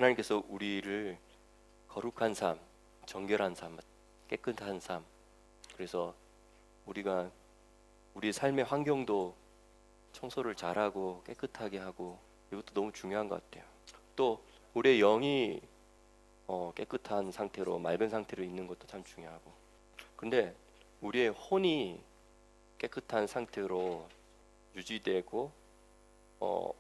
하나님께서 우리를 거룩한 삶, 정결한 삶, 깨끗한 삶, 그래서 우리가 우리 삶의 환경도 청소를 잘하고 깨끗하게 하고, 이것도 너무 중요한 것 같아요. 또 우리의 영이 깨끗한 상태로, 맑은 상태로 있는 것도 참 중요하고, 근데 우리의 혼이 깨끗한 상태로 유지되고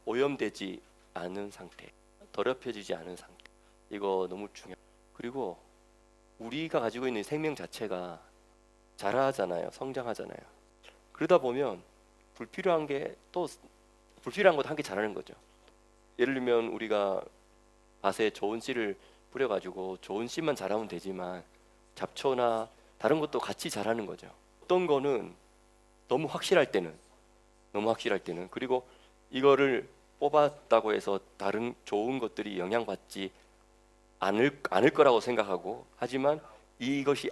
오염되지 않은 상태, 더럽혀지지 않은 상태, 이거 너무 중요해요. 그리고 우리가 가지고 있는 생명 자체가 자라잖아요, 성장하잖아요. 그러다 보면 불필요한 것도 함께 자라는 거죠. 예를 들면 우리가 밭에 좋은 씨를 뿌려가지고 좋은 씨만 자라면 되지만 잡초나 다른 것도 같이 자라는 거죠. 어떤 거는 너무 확실할 때는 그리고 이거를 뽑았다고 해서 다른 좋은 것들이 영향받지 않을 거라고 생각하고, 하지만 이것이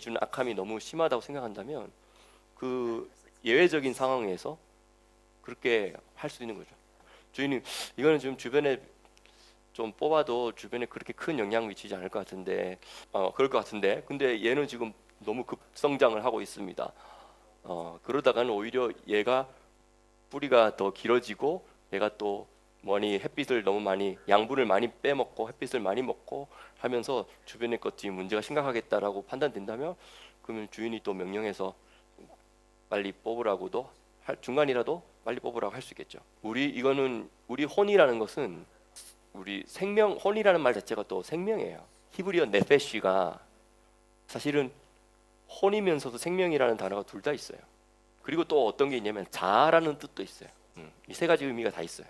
주는 악함이 너무 심하다고 생각한다면 그 예외적인 상황에서 그렇게 할 수 있는 거죠. 주인님, 이거는 좀 주변에 좀 뽑아도 주변에 그렇게 큰 영향 미치지 않을 것 같은데, 그럴 것 같은데, 근데 얘는 지금 너무 급성장을 하고 있습니다. 그러다가는 오히려 얘가 뿌리가 더 길어지고, 얘가 또 햇빛을 너무 많이, 양분을 많이 빼먹고 햇빛을 많이 먹고 하면서 주변의 것이 문제가 심각하겠다라고 판단된다면, 그러면 주인이 또 명령해서 빨리 뽑으라고도 중간이라도 빨리 뽑으라고 할 수 있겠죠. 우리 혼이라는 것은, 우리 생명, 혼이라는 말 자체가 또 생명이에요. 히브리어 네페시가 사실은 혼이면서도 생명이라는 단어가 둘 다 있어요. 그리고 또 어떤 게 있냐면 자아라는 뜻도 있어요. 이 세 가지 의미가 다 있어요.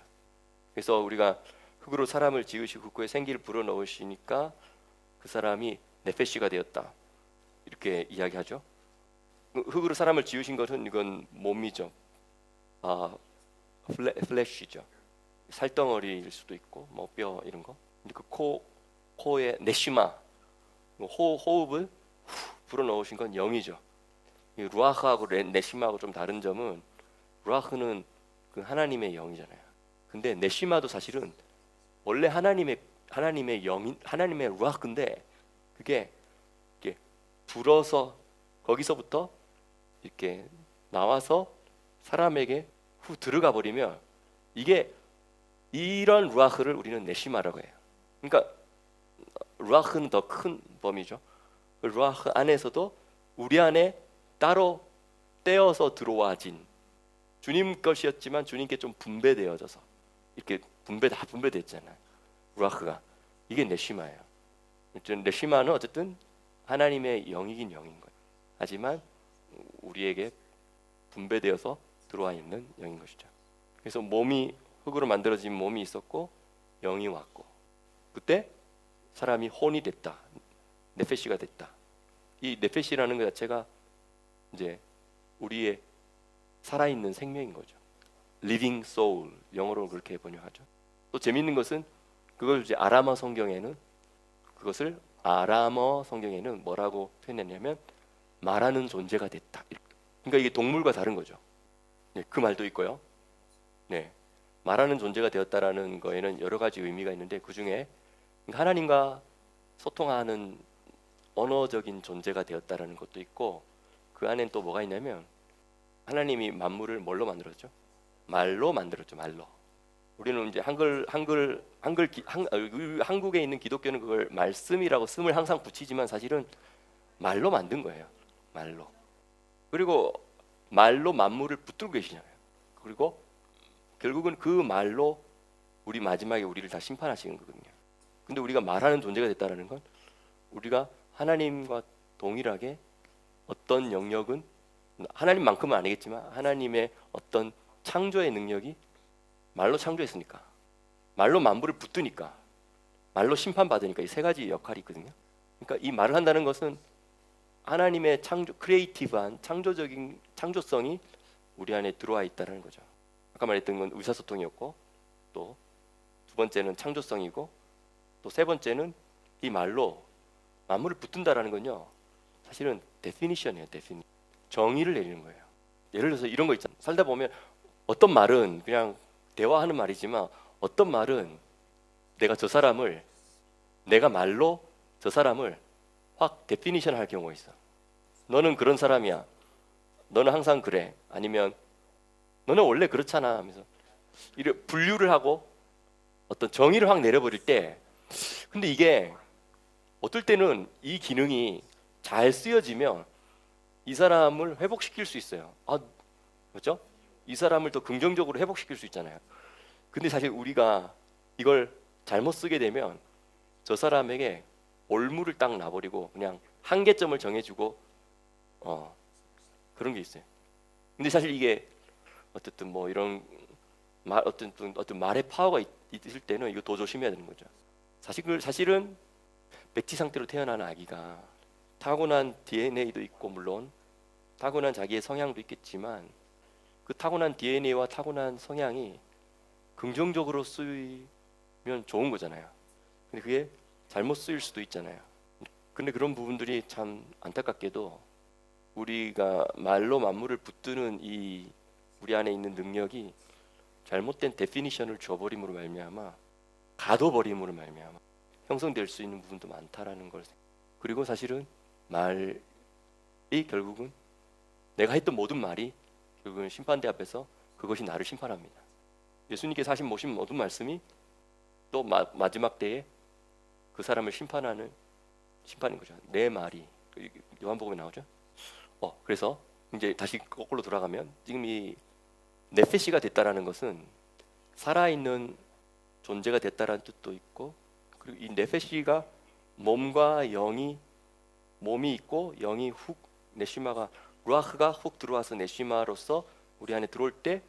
그래서 우리가 흙으로 사람을 지으시고 그의 생기를 불어넣으시니까 그 사람이 네페시가 되었다, 이렇게 이야기하죠. 흙으로 사람을 지으신 것은 이건 몸이죠. 플래시죠. 살덩어리일 수도 있고 뭐 뼈 이런 거. 근데 그 코에 네시마, 호흡을 불어넣으신 건 영이죠. 이 루아흐하고 네시마하고 좀 다른 점은, 루아흐는 그 하나님의 영이잖아요. 근데 네시마도 사실은 원래 하나님의 영인, 하나님의 루아흐인데, 그게 이렇게 불어서 거기서부터 이렇게 나와서 사람에게 들어가 버리면, 이런 루아흐를 우리는 네시마라고 해요. 그러니까 루아흐는 더 큰 범위죠. 루아흐 안에서도 우리 안에 따로 떼어서 들어와진, 주님 것이었지만 주님께 좀 분배되어져서 이렇게 다 분배됐잖아요. 루아흐가, 이게 네시마예요. 네시마는 어쨌든 하나님의 영이긴 영인 거예요. 하지만 우리에게 분배되어서 들어와 있는 영인 것이죠. 그래서 흙으로 만들어진 몸이 있었고 영이 왔고, 그때 사람이 혼이 됐다, 네페시가 됐다. 이 네페시라는 것 자체가 이제 우리의 살아있는 생명인 거죠. Living soul, 영어로 그렇게 번역하죠. 또 재미있는 것은 그것을 아람어 성경에는 뭐라고 표현했냐면 말하는 존재가 됐다. 그러니까 이게 동물과 다른 거죠. 네, 그 말도 있고요. 네, 말하는 존재가 되었다라는 거에는 여러 가지 의미가 있는데, 그 중에 하나님과 소통하는 언어적인 존재가 되었다라는 것도 있고, 그 안엔 또 뭐가 있냐면 하나님이 만물을 뭘로 만들었죠? 말로 만들었죠. 말로. 우리는 이제 한국에 있는 기독교는 그걸 말씀이라고 씀을 항상 붙이지만 사실은 말로 만든 거예요. 말로. 그리고 말로 만물을 붙들고 계시잖아요. 그리고 결국은 그 말로 마지막에 우리를 다 심판하시는 거거든요. 근데 우리가 말하는 존재가 됐다는 건, 우리가 하나님과 동일하게 어떤 영역은, 하나님만큼은 아니겠지만 하나님의 어떤 창조의 능력이, 말로 창조했으니까, 말로 만물을 붙드니까, 말로 심판받으니까, 이 세 가지 역할이 있거든요. 그러니까 이 말을 한다는 것은 하나님의 크리에이티브한 창조적인 창조성이 우리 안에 들어와 있다는 거죠. 아까 말했던 건 의사소통이었고, 또 두 번째는 창조성이고, 또 세 번째는 이 말로 만물을 붙든다라는 건요, 사실은 데피니션이에요. 정의를 내리는 거예요. 예를 들어서 이런 거 있잖아요. 살다 보면 어떤 말은 그냥 대화하는 말이지만 어떤 말은 내가 저 사람을 내가 말로 저 사람을 확 데피니션 할 경우가 있어. 너는 그런 사람이야. 너는 항상 그래. 아니면 너는 원래 그렇잖아 하면서 이렇게 분류를 하고 어떤 정의를 확 내려버릴 때, 근데 이게 어떨 때는 이 기능이 잘 쓰여지면 이 사람을 회복시킬 수 있어요. 그렇죠? 이 사람을 더 긍정적으로 회복시킬 수 있잖아요. 근데 사실 우리가 이걸 잘못 쓰게 되면 저 사람에게 올무를 딱 놔버리고 그냥 한계점을 정해주고 그런 게 있어요. 근데 사실 이게 어쨌든 뭐 이런 어떤 말의 파워가 있을 때는 이거 더 조심해야 되는 거죠. 사실은 백지 상태로 태어난 아기가 타고난 DNA도 있고 물론 타고난 자기의 성향도 있겠지만 그 타고난 DNA와 타고난 성향이 긍정적으로 쓰이면 좋은 거잖아요. 근데 그게 잘못 쓰일 수도 있잖아요. 근데 그런 부분들이 참 안타깝게도 우리가 말로 만물을 붙드는 이 우리 안에 있는 능력이 잘못된 데피니션을 줘버림으로 말미암아 가둬버림으로 말미암아 형성될 수 있는 부분도 많다라는 걸. 그리고 사실은 말이 결국은 내가 했던 모든 말이 결국은 심판대 앞에서 그것이 나를 심판합니다. 예수님께서 하신 모든 말씀이 또 마지막 때에 그 사람을 심판하는 심판인 거죠. 내 말이 요한복음에 나오죠. 그래서 이제 다시 거꾸로 돌아가면 지금 이 네페시가 됐다라는 것은 살아있는 존재가 됐다라는 뜻도 있고, 그리고 이 네페시가 몸과 영이 몸이 있고 영이 훅 네시마가 루아흐가 훅 들어와서 네시마로서 우리 안에 들어올 때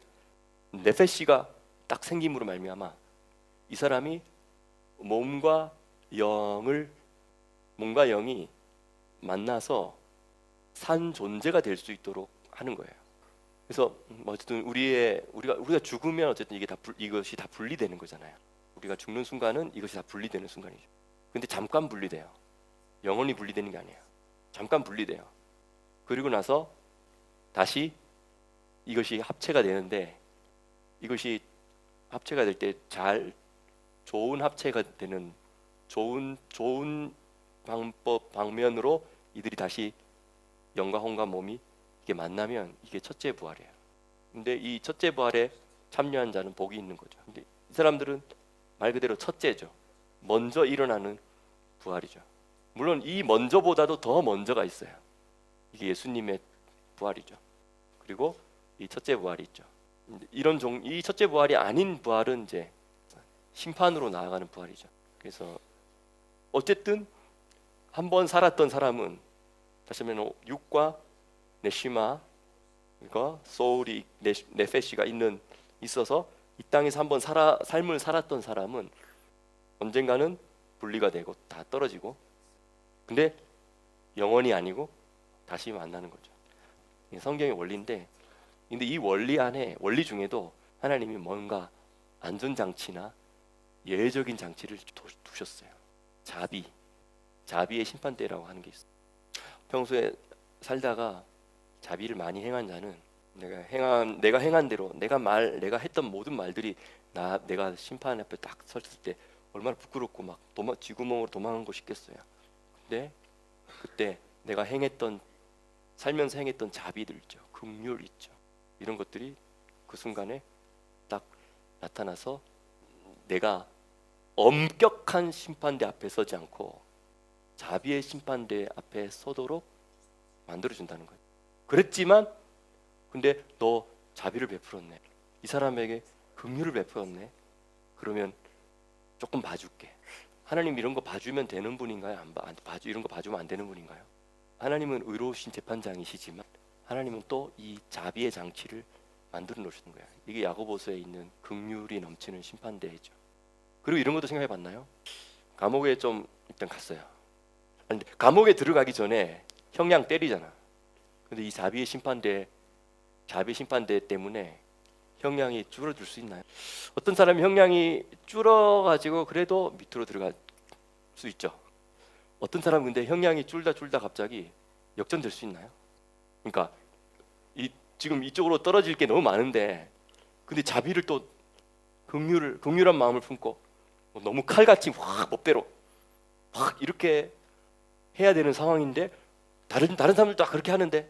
네페시가 딱 생김으로 말미암아 이 사람이 몸과 영이 만나서 산 존재가 될 수 있도록 하는 거예요. 그래서 어쨌든 우리가 죽으면 어쨌든 이것이 다 분리되는 거잖아요. 우리가 죽는 순간은 이것이 다 분리되는 순간이죠. 근데 잠깐 분리돼요. 영원히 분리되는 게 아니에요. 잠깐 분리돼요. 그리고 나서 다시 이것이 합체가 되는데, 이것이 합체가 될 때 좋은 합체가 되는 좋은 방면으로 이들이 다시 영과 혼과 몸이 이게 만나면 이게 첫째 부활이에요. 근데 이 첫째 부활에 참여한 자는 복이 있는 거죠. 근데 이 사람들은 말 그대로 첫째죠. 먼저 일어나는 부활이죠. 물론 이 먼저보다도 더 먼저가 있어요. 이게 예수님의 부활이죠. 그리고 이 첫째 부활이 있죠. 이 첫째 부활이 아닌 부활은 이제 심판으로 나아가는 부활이죠. 그래서 어쨌든 한번 살았던 사람은 다시 말하면 육과 네시마, 그러니까 소울이 네페시가 있어서 이 땅에서 한번 삶을 살았던 사람은 언젠가는 분리가 되고 다 떨어지고, 근데 영원히 아니고 다시 만나는 거죠. 이게 성경의 원리인데, 근데 이 원리 중에도 하나님이 뭔가 안전장치나 예외적인 장치를 두셨어요. 자비의 심판대라고 하는 게 있어요. 평소에 살다가 자비를 많이 행한 자는 내가 행한 대로 내가 했던 모든 말들이 내가 심판 앞에 딱 섰을 때 얼마나 부끄럽고 막 쥐구멍으로 도망가고 싶겠어요. 근데 그때 내가 살면서 행했던 자비들 있죠, 긍휼 있죠, 이런 것들이 그 순간에 딱 나타나서 내가 엄격한 심판대 앞에 서지 않고 자비의 심판대 앞에 서도록 만들어준다는 거예요. 그랬지만 근데 너 자비를 베풀었네, 이 사람에게 긍휼을 베풀었네, 그러면 조금 봐줄게. 하나님 이런 거 봐주면 되는 분인가요? 이런 거 봐주면 안 되는 분인가요? 하나님은 의로우신 재판장이시지만 하나님은 또 이 자비의 장치를 만들어 놓으시는 거예요. 이게 야고보서에 있는 긍휼이 넘치는 심판대죠. 그리고 이런 것도 생각해 봤나요? 감옥에 좀 일단 갔어요. 근데 감옥에 들어가기 전에 형량 때리잖아. 근데 이 자비 심판대 때문에 형량이 줄어들 수 있나요? 어떤 사람이 형량이 줄어가지고 그래도 밑으로 들어갈 수 있죠. 어떤 사람은 근데 형량이 줄다 갑자기 역전될 수 있나요? 그러니까 지금 이쪽으로 떨어질 게 너무 많은데, 근데 자비를 또 긍휼한 마음을 품고 너무 칼같이 확 법대로 확 이렇게 해야 되는 상황인데 다른 사람들도 다 그렇게 하는데,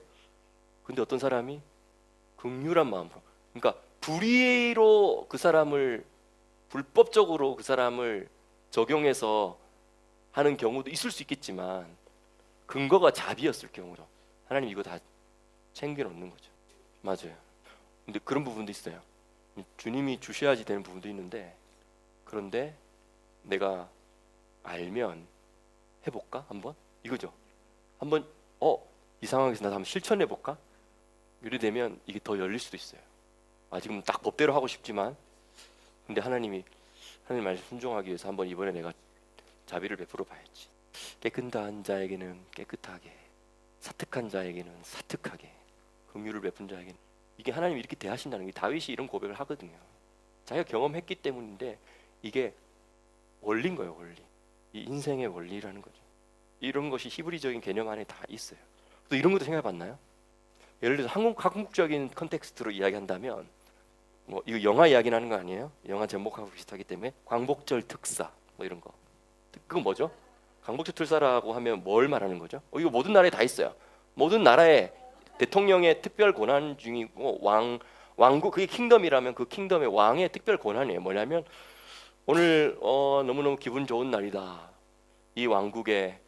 근데 어떤 사람이 긍휼한 마음으로, 그러니까 불의로 그 사람을, 불법적으로 그 사람을 적용해서 하는 경우도 있을 수 있겠지만 근거가 자비였을 경우로 하나님 이거 다 챙겨 놓는 거죠. 맞아요. 근데 그런 부분도 있어요. 주님이 주셔야지 되는 부분도 있는데, 그런데 내가 알면 해볼까 한번, 이거죠. 한번 이 상황에서 나도 한번 실천해 볼까. 이래 되면 이게 더 열릴 수도 있어요. 지금 딱 법대로 하고 싶지만, 근데 하나님 말씀 순종하기 위해서 한번 이번에 내가 자비를 베풀어 봐야지. 깨끗한 자에게는 깨끗하게, 사특한 자에게는 사특하게, 긍휼을 베푼 자에게는, 이게 하나님이 이렇게 대하신다는 게, 다윗이 이런 고백을 하거든요. 자기가 경험했기 때문인데 이게 원리인 거예요. 원리. 이 인생의 원리라는 거죠. 이런 것이 히브리적인 개념 안에 다 있어요. 또 이런 것도 생각해 봤나요? 예를 들어서 한국적인 컨텍스트로 이야기한다면, 뭐 이거 영화 이야기 나는 거 아니에요? 영화 제목하고 비슷하기 때문에 광복절 특사 뭐 이런 거. 그건 뭐죠? 광복절 특사라고 하면 뭘 말하는 거죠? 이거 모든 나라에 다 있어요. 모든 나라에 대통령의 특별 권한 중이고, 왕국, 그게 킹덤이라면 그 킹덤의 왕의 특별 권한이에요. 뭐냐면 오늘 너무너무 기분 좋은 날이다. 이 왕국에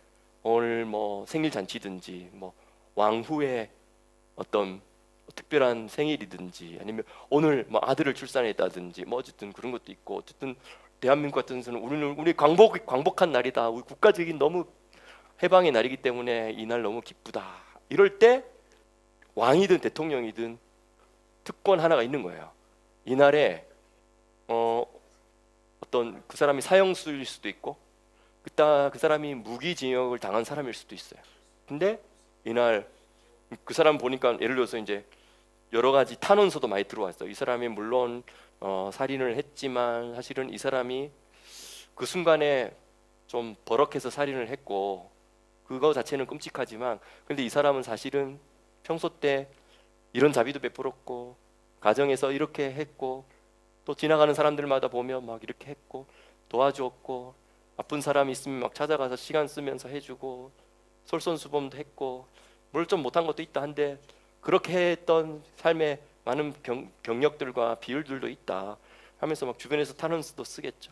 오늘 뭐 생일 잔치든지, 뭐 왕후의 어떤 특별한 생일이든지, 아니면 오늘 뭐 아들을 출산했다든지, 뭐 어쨌든 그런 것도 있고, 어쨌든 대한민국 같은 데서는 우리 광복한 날이다. 우리 국가적인 너무 해방의 날이기 때문에 이 날 너무 기쁘다. 이럴 때 왕이든 대통령이든 특권 하나가 있는 거예요. 이날에 어떤 그 사람이 사형수일 수도 있고, 그 사람이 무기징역을 당한 사람일 수도 있어요. 근데 이날 그 사람 보니까, 예를 들어서 이제 여러 가지 탄원서도 많이 들어왔어요. 이 사람이 물론 살인을 했지만 사실은 이 사람이 그 순간에 좀 버럭해서 살인을 했고, 그거 자체는 끔찍하지만, 근데 이 사람은 사실은 평소 때 이런 자비도 베풀었고, 가정에서 이렇게 했고, 또 지나가는 사람들마다 보면 막 이렇게 했고, 도와주었고, 아픈 사람이 있으면 막 찾아가서 시간 쓰면서 해주고, 솔선수범도 했고, 뭘 좀 못한 것도 있다 한데, 그렇게 했던 삶에 많은 경력들과 비율들도 있다 하면서 막 주변에서 탄원서도 쓰겠죠.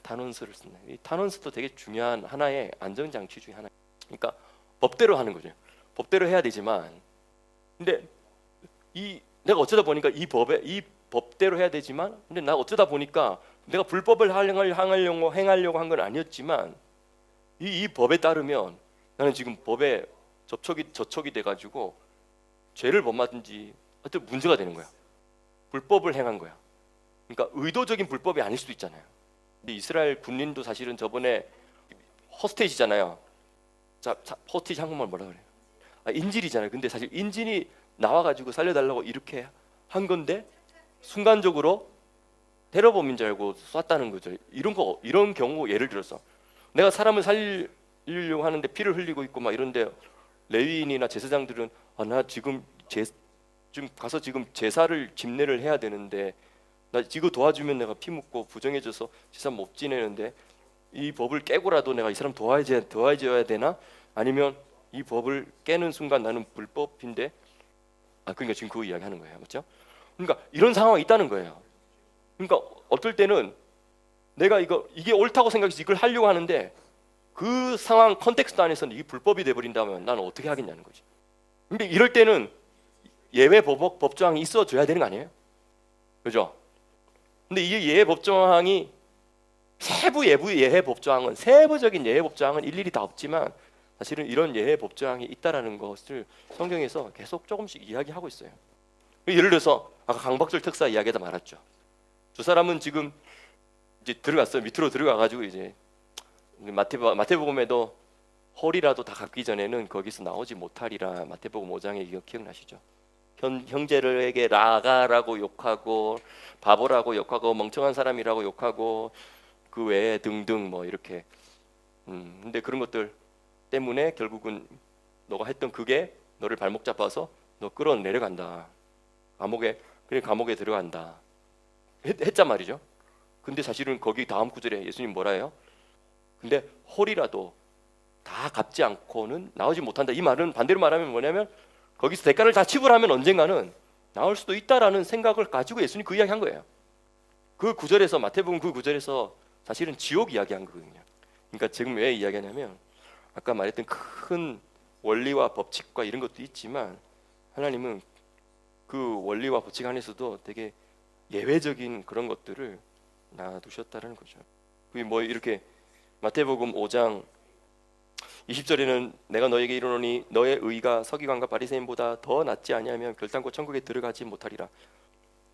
탄원서를 쓴다. 이 탄원서도 되게 중요한 하나의 안전장치 중에 하나. 그러니까 법대로 하는 거죠. 법대로 해야 되지만, 근데 내가 어쩌다 보니까 이 법대로 해야 되지만, 근데 나 어쩌다 보니까 내가 불법을 행하려고 한 건 아니었지만, 이 법에 따르면 나는 지금 법에 저촉이 돼가지고 죄를 범하든지 하여튼 문제가 되는 거야. 불법을 행한 거야. 그러니까 의도적인 불법이 아닐 수도 있잖아요. 근데 이스라엘 군인도 사실은 저번에 허스테이지잖아요. 허스테이지 한국말 뭐라 그래요? 인질이잖아요. 근데 사실 인질이 나와가지고 살려달라고 이렇게 한 건데 순간적으로 테러범인 줄 알고 쐈다는 거죠. 이런 경우, 예를 들어서 내가 사람을 살리려고 하는데 피를 흘리고 있고 막 이런데, 레위인이나 제사장들은 나 지금 가서 지금 제사를 집례를 해야 되는데, 나 이거 도와주면 내가 피 묻고 부정해져서 제사 못 지내는데, 이 법을 깨고라도 내가 이 사람 도와줘야 되나? 아니면 이 법을 깨는 순간 나는 불법인데, 그러니까 지금 그 이야기 하는 거예요. 맞죠? 그러니까 이런 상황이 있다는 거예요. 그러니까 어떨 때는 내가 이게 옳다고 생각해서 이걸 하려고 하는데, 그 상황 컨텍스트 안에서는 이게 불법이 돼버린다면 나는 어떻게 하겠냐는 거지. 근데 이럴 때는 예외 법조항이 있어줘야 되는 거 아니에요? 그죠? 근데 이게 예외 법조항이 세부적인 예외 법조항은 일일이 다 없지만, 사실은 이런 예외 법조항이 있다라는 것을 성경에서 계속 조금씩 이야기하고 있어요. 예를 들어서 아까 강박절 특사 이야기에다 말했죠. 두 사람은 지금 이제 들어갔어요. 밑으로 들어가가지고 이제 마태복음에도 홀이라도 다 갚기 전에는 거기서 나오지 못하리라. 마태복음 5장에 이거 기억나시죠? 형제들에게 라가라고 욕하고, 바보라고 욕하고, 멍청한 사람이라고 욕하고, 그 외에 등등 뭐 이렇게. 근데 그런 것들 때문에 결국은 너가 했던 그게 너를 발목 잡아서 너 끌어내려간다. 감옥에 들어간다. 했단 말이죠. 근데 사실은 거기 다음 구절에 예수님 뭐라 해요? 근데 홀이라도 다 갚지 않고는 나오지 못한다. 이 말은 반대로 말하면 뭐냐면 거기서 대가를 다 지불하면 언젠가는 나올 수도 있다라는 생각을 가지고 예수님 그 이야기한 거예요. 그 구절에서 마태복음 그 구절에서 사실은 지옥 이야기한 거거든요. 그러니까 지금 왜 이야기하냐면 아까 말했던 큰 원리와 법칙과 이런 것도 있지만 하나님은 그 원리와 법칙 안에서도 되게 예외적인 그런 것들을 놔두셨다는 거죠. 그게 뭐 이렇게 마태복음 5장 20절에는 내가 너에게 이르노니 너의 의가 서기관과 바리새인보다 더 낫지 아니하면 결단코 천국에 들어가지 못하리라.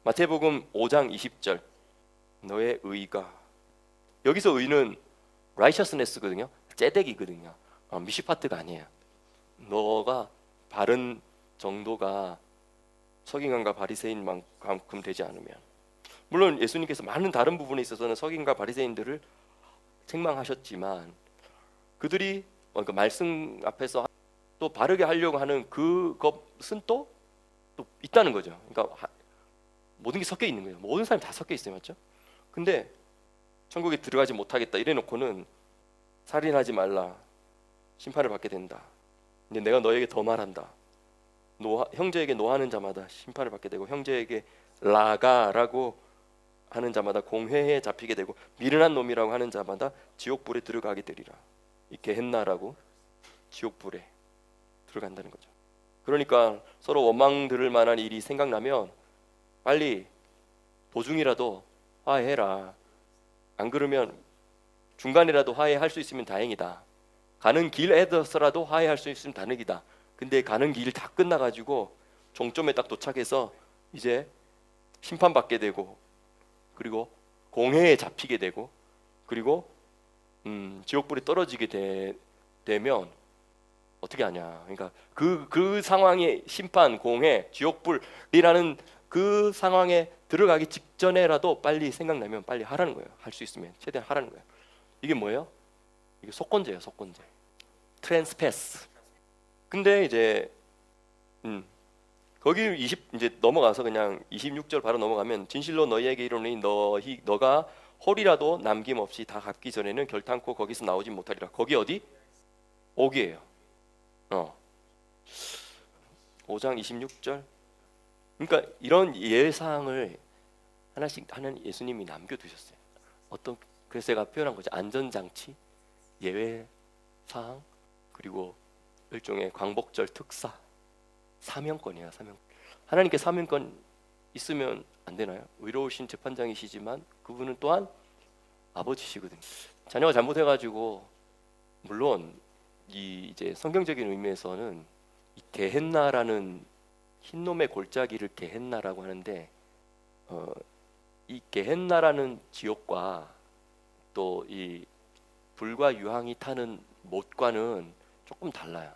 마태복음 5장 20절 너의 의가, 여기서 의는 righteousness거든요. 째덱이거든요. 미시파트가 아니에요. 너가 바른 정도가 서기관과 바리새인만큼 되지 않으면, 물론 예수님께서 많은 다른 부분에 있어서는 서기관과 바리새인들을 책망하셨지만 그들이 그 말씀 앞에서 또 바르게 하려고 하는 그것은 또 있다는 거죠. 그러니까 모든 게 섞여 있는 거예요. 모든 사람이 다 섞여 있어요, 맞죠? 근데 천국에 들어가지 못하겠다 이래놓고는 살인하지 말라, 심판을 받게 된다. 근데 내가 너에게 더 말한다. 형제에게 노하는 자마다 심판을 받게 되고 형제에게 라가라고 하는 자마다 공회에 잡히게 되고 미련한 놈이라고 하는 자마다 지옥불에 들어가게 되리라. 이 게헨나라고 지옥불에 들어간다는 거죠. 그러니까 서로 원망 들을 만한 일이 생각나면 빨리 도중이라도 화해해라. 안 그러면 중간이라도 화해할 수 있으면 다행이다. 가는 길에서라도 화해할 수 있으면 다행이다. 근데 가는 길 다 끝나가지고 종점에 딱 도착해서 이제 심판받게 되고 그리고 공회에 잡히게 되고 그리고 지옥불에 떨어지게 되면 어떻게 하냐. 그러니까 그 상황의 심판, 공회, 지옥불이라는 그 상황에 들어가기 직전에라도 빨리 생각나면 빨리 하라는 거예요. 할 수 있으면 최대한 하라는 거예요. 이게 뭐예요? 이게 속건제예요, 속건제. 트랜스패스. 근데 이제 거기 이제 넘어가서 그냥 26절 바로 넘어가면 진실로 너희에게 이르노니 너가 홀이라도 남김없이 다 갚기 전에는 결탄코 거기서 나오지 못하리라. 거기 어디? 옥이에요. 5장 26절. 그러니까 이런 예상을 하나씩 하는 예수님이 남겨두셨어요. 그래서 제가 표현한 거죠. 안전장치, 예외 사항, 그리고 일종의 광복절 특사, 사명권이야, 사명. 하나님께 사명권 있으면 안 되나요? 의로우신 재판장이시지만 그분은 또한 아버지시거든요. 자녀가 잘못해가지고 물론 이제 성경적인 의미에서는 이 게헨나라는 흰놈의 골짜기를 게헨나라고 하는데 이 게헨나라는 지옥과 또 이 불과 유황이 타는 못과는 조금 달라요.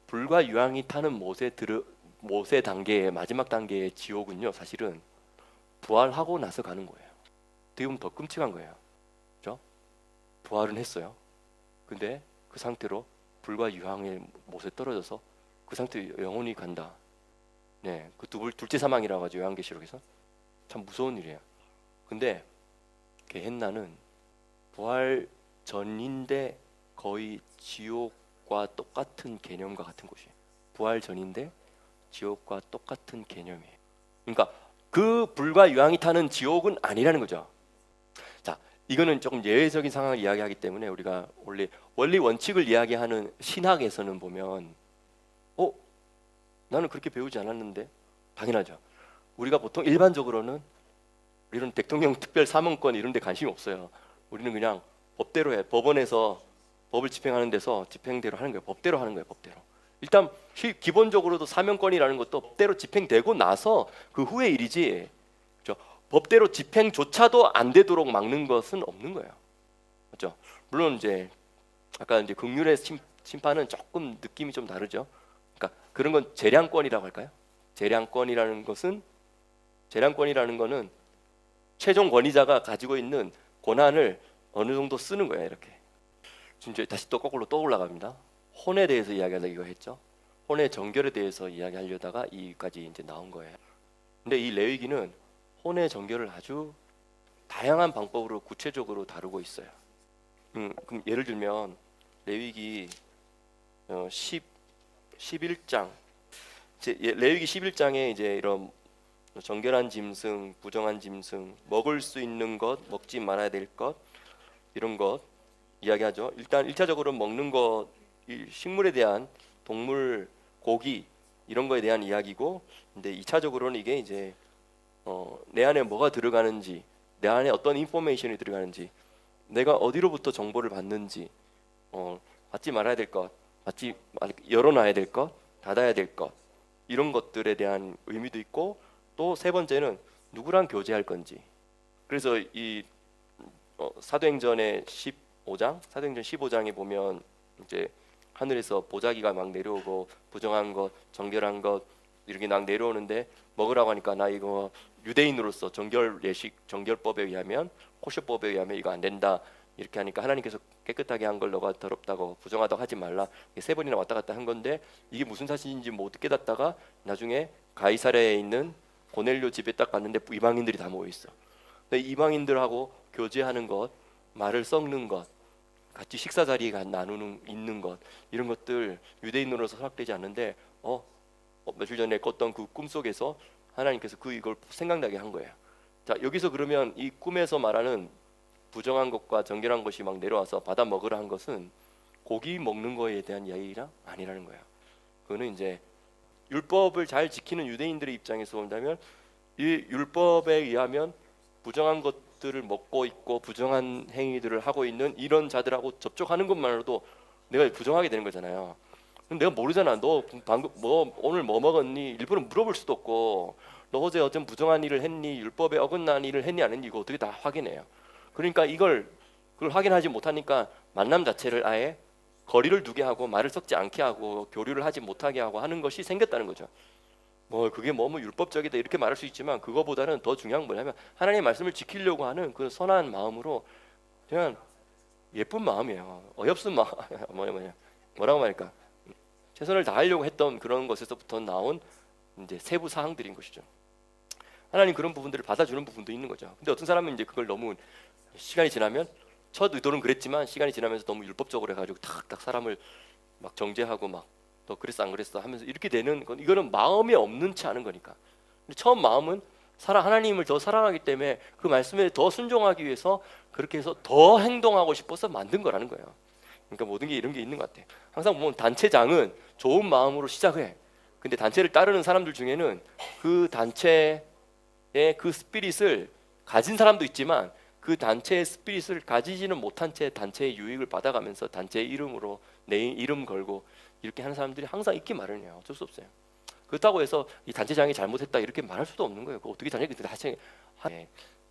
불과 유황이 타는 못의 단계의 마지막 단계의 지옥은요, 사실은 부활하고 나서 가는 거예요. 어떻게 보면 더 끔찍한 거예요. 그렇죠? 부활은 했어요. 근데 그 상태로 불과 유황의 못에 떨어져서 그 상태로 영원히 간다. 네, 그 둘째 사망이라고 하죠, 요한계시록에서. 참 무서운 일이에요. 근데 게헨나는 부활 전인데 거의 지옥과 똑같은 개념과 같은 곳이에요. 부활 전인데 지옥과 똑같은 개념이에요. 그러니까 그 불과 유황이 타는 지옥은 아니라는 거죠. 자, 이거는 조금 예외적인 상황을 이야기하기 때문에 우리가 원래 원리 원칙을 이야기하는 신학에서는 보면 나는 그렇게 배우지 않았는데, 당연하죠. 우리가 보통 일반적으로는 이런 대통령 특별 사문권 이런 데 관심이 없어요. 우리는 그냥 법대로 해. 법원에서 법을 집행하는 데서 집행대로 하는 거예요. 법대로 하는 거예요. 법대로. 일단 기본적으로도 사면권이라는 것도 법대로 집행되고 나서 그 후의 일이지, 그렇죠? 법대로 집행조차도 안 되도록 막는 것은 없는 거예요. 그렇죠? 물론 이제 아까 이제 긍휼의 심판은 조금 느낌이 좀 다르죠. 그러니까 그런 건 재량권이라고 할까요? 재량권이라는 거는 최종 권위자가 가지고 있는 권한을 어느 정도 쓰는 거예요. 이렇게. 지금 다시 또 거꾸로 또 올라갑니다. 혼에 대해서 이야기하다 이거 했죠. 혼의 정결에 대해서 이야기하려다가 이까지 이제 나온 거예요. 근데 이 레위기는 혼의 정결을 아주 다양한 방법으로 구체적으로 다루고 있어요. 그럼 예를 들면 레위기 11장 레위기 11장에 이제 이런 정결한 짐승, 부정한 짐승, 먹을 수 있는 것, 먹지 말아야 될 것 이런 것 이야기하죠. 일단 1차적으로 먹는 것, 식물에 대한 동물, 고기 이런 거에 대한 이야기고, 근데 2차적으로는 이게 이제 내 안에 뭐가 들어가는지, 내 안에 어떤 인포메이션이 들어가는지, 내가 어디로부터 정보를 받는지, 받지 말아야 될 것, 열어놔야 될 것, 닫아야 될 것 이런 것들에 대한 의미도 있고, 또 세 번째는 누구랑 교제할 건지. 그래서 이 사도행전의 15장에 보면 이제 하늘에서 보자기가 막 내려오고 부정한 것, 정결한 것 이렇게 막 내려오는데 먹으라고 하니까 나 이거 유대인으로서 정결법에 의하면 코셔법에 의하면 이거 안 된다 이렇게 하니까 하나님께서 깨끗하게 한 걸 너가 더럽다고 부정하다고 하지 말라 세 번이나 왔다 갔다 한 건데 이게 무슨 사실인지 못 깨닫다가 나중에 가이사랴에 있는 고넬료 집에 딱 갔는데 이방인들이 다 모여 있어. 근데 이방인들하고 교제하는 것, 말을 섞는 것, 같이 식사 자리에 나누는 있는 것 이런 것들 유대인으로서 허락되지 않는데 며칠 전에 꿨던 그 꿈속에서 하나님께서 이걸 생각나게 한 거예요. 자, 여기서 그러면 이 꿈에서 말하는 부정한 것과 정결한 것이 막 내려와서 받아 먹으라 한 것은 고기 먹는 거에 대한 이야기가 아니라는 거예요. 그거는 이제 율법을 잘 지키는 유대인들의 입장에서 본다면 이 율법에 의하면 부정한 것들을 먹고 있고 부정한 행위들을 하고 있는 이런 자들하고 접촉하는 것만으로도 내가 부정하게 되는 거잖아요. 내가 모르잖아. 너 방금 오늘 뭐 먹었니? 일부러 물어볼 수도 없고 너 어제 어떤 부정한 일을 했니? 율법에 어긋난 일을 했니 안 했니? 이거 어떻게 다 확인해요. 그러니까 그걸 확인하지 못하니까 만남 자체를 아예 거리를 두게 하고 말을 섞지 않게 하고 교류를 하지 못하게 하고 하는 것이 생겼다는 거죠. 그게 뭐 율법적이다 이렇게 말할 수 있지만 그거보다는 더 중요한 건 뭐냐면 하나님의 말씀을 지키려고 하는 그 선한 마음으로 그냥 예쁜 마음이에요. 어여쁜 마음 뭐라고 말할까? 최선을 다하려고 했던 그런 것에서부터 나온 이제 세부 사항들인 것이죠. 하나님 그런 부분들을 받아주는 부분도 있는 거죠. 근데 어떤 사람은 이제 그걸 너무 시간이 지나면 첫 의도는 그랬지만 시간이 지나면서 너무 율법적으로 해가지고 탁탁 사람을 막 정죄하고 막 너 그랬어 안 그랬어 하면서 이렇게 되는 건 이거는 마음이 없는 채 하는 거니까. 근데 처음 마음은 하나님을 더 사랑하기 때문에 그 말씀에 더 순종하기 위해서 그렇게 해서 더 행동하고 싶어서 만든 거라는 거예요. 그러니까 모든 게 이런 게 있는 것 같아. 항상 보면 단체장은 좋은 마음으로 시작해. 근데 단체를 따르는 사람들 중에는 그 단체의 그 스피릿을 가진 사람도 있지만 그 단체의 스피릿을 가지지는 못한 채 단체의 유익을 받아가면서 단체의 이름으로 내 이름 걸고 이렇게 하는 사람들이 항상 있기 마련이에요. 어쩔 수 없어요. 그렇다고 해서 이 단체장이 잘못했다 이렇게 말할 수도 없는 거예요. 어떻게 단체장이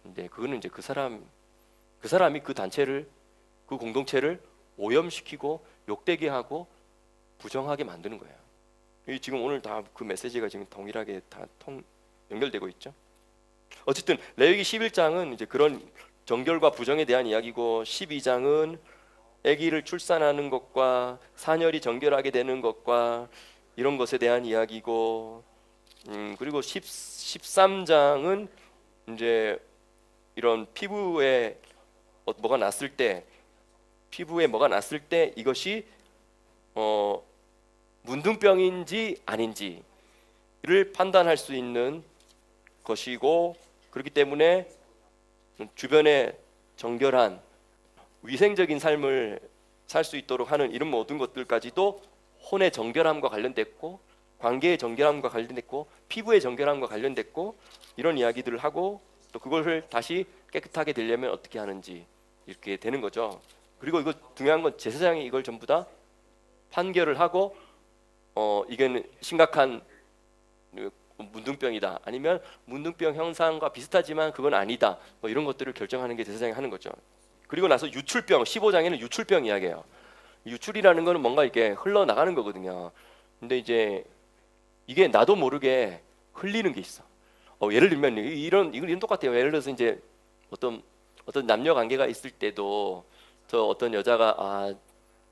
근데 그거는 이제 그 사람이 그 단체를 그 공동체를 오염시키고 욕되게 하고 부정하게 만드는 거예요. 지금 오늘 다 그 메시지가 지금 동일하게 다 연결되고 있죠. 어쨌든 레위기 11장은 이제 그런 정결과 부정에 대한 이야기고 12장은 아기를 출산하는 것과 사녀리 정결하게 되는 것과 이런 것에 대한 이야기고 그리고 13장은 이제 이런 피부에 뭐가 났을 때 이것이 문둥병인지 아닌지를 판단할 수 있는 것이고 그렇기 때문에 주변에 정결한 위생적인 삶을 살 수 있도록 하는 이런 모든 것들까지도 혼의 정결함과 관련됐고 관계의 정결함과 관련됐고 피부의 정결함과 관련됐고 이런 이야기들을 하고 또 그것을 다시 깨끗하게 되려면 어떻게 하는지 이렇게 되는 거죠. 그리고 이거 중요한 건 제사장이 이걸 전부 다 판결을 하고 이게 심각한 문둥병이다 아니면 문둥병 형상과 비슷하지만 그건 아니다 이런 것들을 결정하는 게 제사장이 하는 거죠. 그리고 나서 유출병 15장에는 유출병 이야기해요. 유출이라는 거는 뭔가 이렇게 흘러나가는 거거든요. 근데 이제 이게 나도 모르게 흘리는 게 있어. 예를 들면 이건 똑같아요. 예를 들어서 이제 어떤 남녀 관계가 있을 때도 어떤 여자가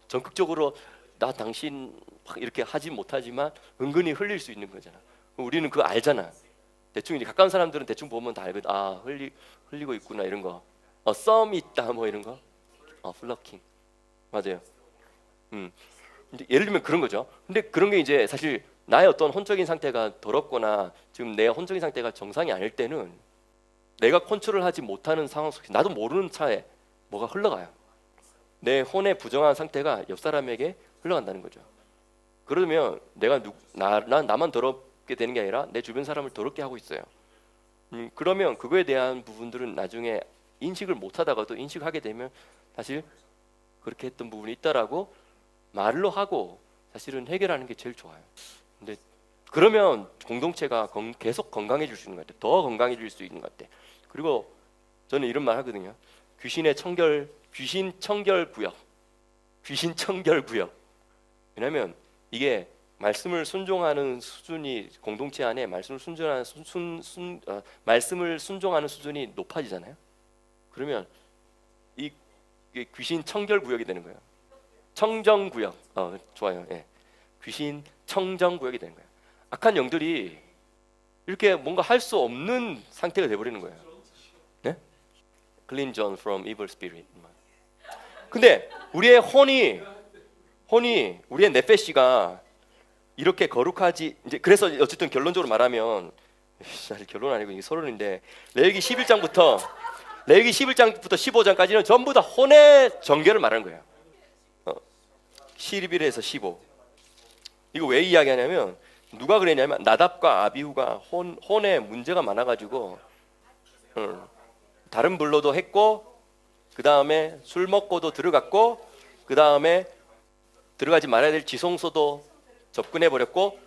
적극적으로 나 당신 이렇게 하지 못하지만 은근히 흘릴 수 있는 거잖아. 우리는 그거 알잖아. 대충 이제 가까운 사람들은 대충 보면 다 알거든. 아, 흘리고 있구나 이런 거. 썸 있다 뭐 이런 거. 플러킹. 맞아요. 음. 이제 예를 들면 그런 거죠. 근데 그런 게 이제 사실 나의 어떤 혼적인 상태가 더럽거나 지금 내 혼적인 상태가 정상이 아닐 때는 내가 컨트롤하지 못하는 상황 속에 나도 모르는 차에 뭐가 흘러가요. 내 혼의 부정한 상태가 옆 사람에게 흘러간다는 거죠. 그러면 내가 나만 더럽게 되는 게 아니라 내 주변 사람을 더럽게 하고 있어요. 그러면 그거에 대한 부분들은 나중에 인식을 못하다가도 인식하게 되면 사실 그렇게 했던 부분이 있다라고 말로 하고 사실은 해결하는 게 제일 좋아요. 근데 그러면 공동체가 계속 건강해질 수 있는 것 같아요. 더 건강해질 수 있는 것 같아요. 그리고 저는 이런 말 하거든요. 귀신 청결 구역. 귀신 청결 구역. 왜냐하면 이게 말씀을 순종하는 수준이 공동체 안에 말씀을 순종하는 수준이 높아지잖아요. 그러면 이게 귀신 청결 구역이 되는 거예요. 청정 구역. 좋아요. 예. 귀신 청정 구역이 되는 거예요. 악한 영들이 이렇게 뭔가 할 수 없는 상태가 돼 버리는 거예요. 네? Cleanse us from evil spirit. 근데 우리의 혼이 우리의 네페시가 이렇게 거룩하지 이제 그래서 어쨌든 결론적으로 말하면 사실 결론 아니고 이게 서론인데 레위기 11장부터 15장까지는 전부 다 혼의 정결을 말하는 거예요. 11에서 15. 이거 왜 이야기하냐면 누가 그랬냐면 나답과 아비후가 혼에 문제가 많아가지고 다른 불로도 했고 그 다음에 술 먹고도 들어갔고 그 다음에 들어가지 말아야 될 지성소도 접근해 버렸고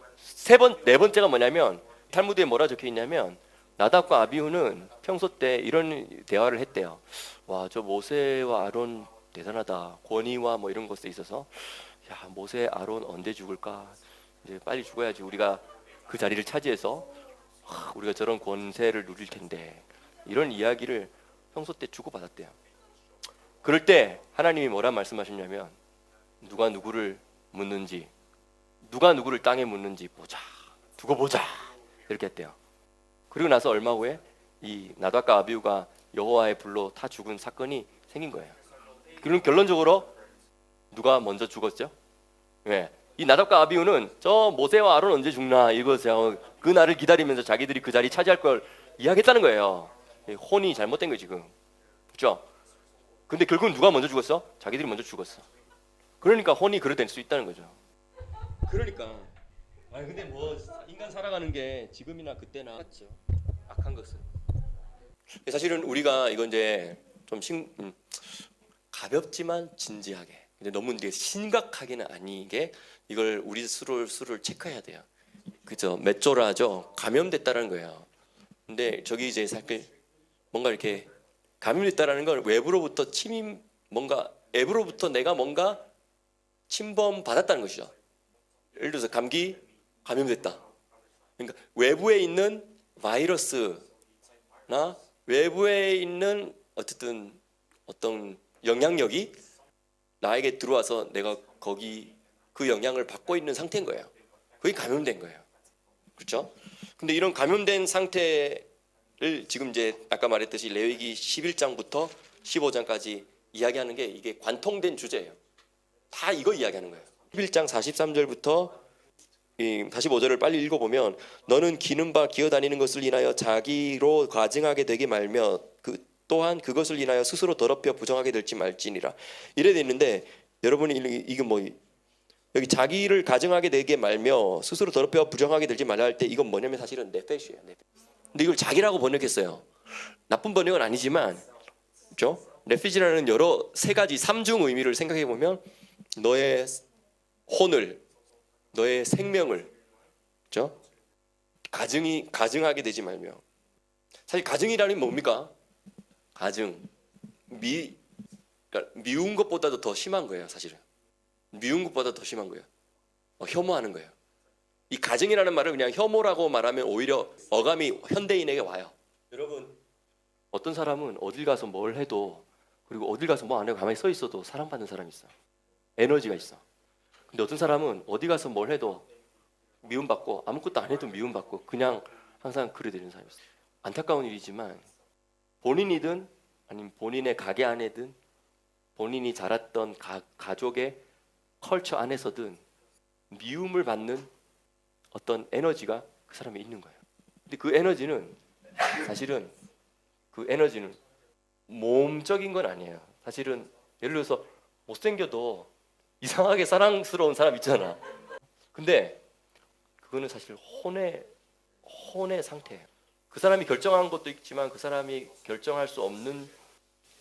네 번째가 뭐냐면 탈무드에 뭐라 적혀 있냐면 나답과 아비후는 평소 때 이런 대화를 했대요. 와, 저 모세와 아론 대단하다. 권위와 뭐 이런 것에 있어서 야, 모세 아론 언제 죽을까? 이제 빨리 죽어야지 우리가 그 자리를 차지해서 우리가 저런 권세를 누릴 텐데 이런 이야기를 평소 때 주고받았대요. 그럴 때 하나님이 뭐라 말씀하셨냐면 누가 누구를 묻는지 누가 누구를 땅에 묻는지 두고 보자 이렇게 했대요. 그리고 나서 얼마 후에 이 나답과 아비후가 여호와의 불로 타 죽은 사건이 생긴 거예요. 그럼 결론적으로 누가 먼저 죽었죠? 왜? 이 나답과 아비후는 저 모세와 아론 언제 죽나 이거죠. 그 날을 기다리면서 자기들이 그 자리 차지할 걸 이야기했다는 거예요. 혼이 잘못된 거예요 지금. 그렇죠? 근데 결국은 누가 먼저 죽었어? 자기들이 먼저 죽었어. 그러니까 혼이 그래 될 수 있다는 거죠. 그러니까 근데 뭐 인간 살아가는 게 지금이나 그때나 맞죠. 악한 것은 사실은 우리가 이건 이제 좀 가볍지만 진지하게 근데 너무 이제 심각하게는 아니게 이걸 우리 수를 체크해야 돼요. 그죠? 메쪼라죠. 감염됐다라는 거예요. 근데 저기 이제 사실 뭔가 이렇게 감염됐다라는 걸 외부로부터 앱으로부터 내가 뭔가 침범 받았다는 것이죠. 예를 들어서 감기 감염됐다. 그러니까 외부에 있는 바이러스나 외부에 있는 어쨌든 어떤 영향력이 나에게 들어와서 내가 거기 그 영향을 받고 있는 상태인 거예요. 그게 감염된 거예요. 그렇죠? 근데 이런 감염된 상태를 지금 이제 아까 말했듯이 레위기 11장부터 15장까지 이야기하는 게 이게 관통된 주제예요. 다 이거 이야기하는 거예요. 11장 43절부터 45절을 빨리 읽어보면 너는 기는 바 기어다니는 것을 인하여 자기로 가증하게 되게 말며 또한 그것을 인하여 스스로 더럽혀 부정하게 될지 말지니라 이래 돼 있는데 여러분이 이게 뭐 여기 자기를 가증하게 되게 말며 스스로 더럽혀 부정하게 될지 말라 할 때 이건 뭐냐면 사실은 네페시예요. 근데 이걸 자기라고 번역했어요. 나쁜 번역은 아니지만 그렇죠? 네페시라는 여러 세 가지 삼중 의미를 생각해 보면 너의 혼을 너의 생명을 그렇죠? 가증하게 되지 말며 사실 가증이라는 게 뭡니까? 가증 그러니까 미운 것보다도 더 심한 거예요. 사실은 미운 것보다 더 심한 거예요. 혐오하는 거예요. 이 가증이라는 말을 그냥 혐오라고 말하면 오히려 어감이 현대인에게 와요. 여러분 어떤 사람은 어딜 가서 뭘 해도 그리고 어딜 가서 뭐 안 하고 가만히 서 있어도 사랑받는 사람이 있어. 에너지가 있어. 근데 어떤 사람은 어디 가서 뭘 해도 미움받고 아무것도 안 해도 미움받고 그냥 항상 그래 되는 사람이었어요. 안타까운 일이지만 본인이든 아니면 본인의 가게 안에든 본인이 자랐던 가족의 컬처 안에서든 미움을 받는 어떤 에너지가 그 사람에 있는 거예요. 근데 그 에너지는 사실은 그 에너지는 몸적인 건 아니에요. 사실은 예를 들어서 못생겨도 이상하게 사랑스러운 사람 있잖아. 근데 그거는 사실 혼의 상태예요. 그 사람이 결정한 것도 있지만 그 사람이 결정할 수 없는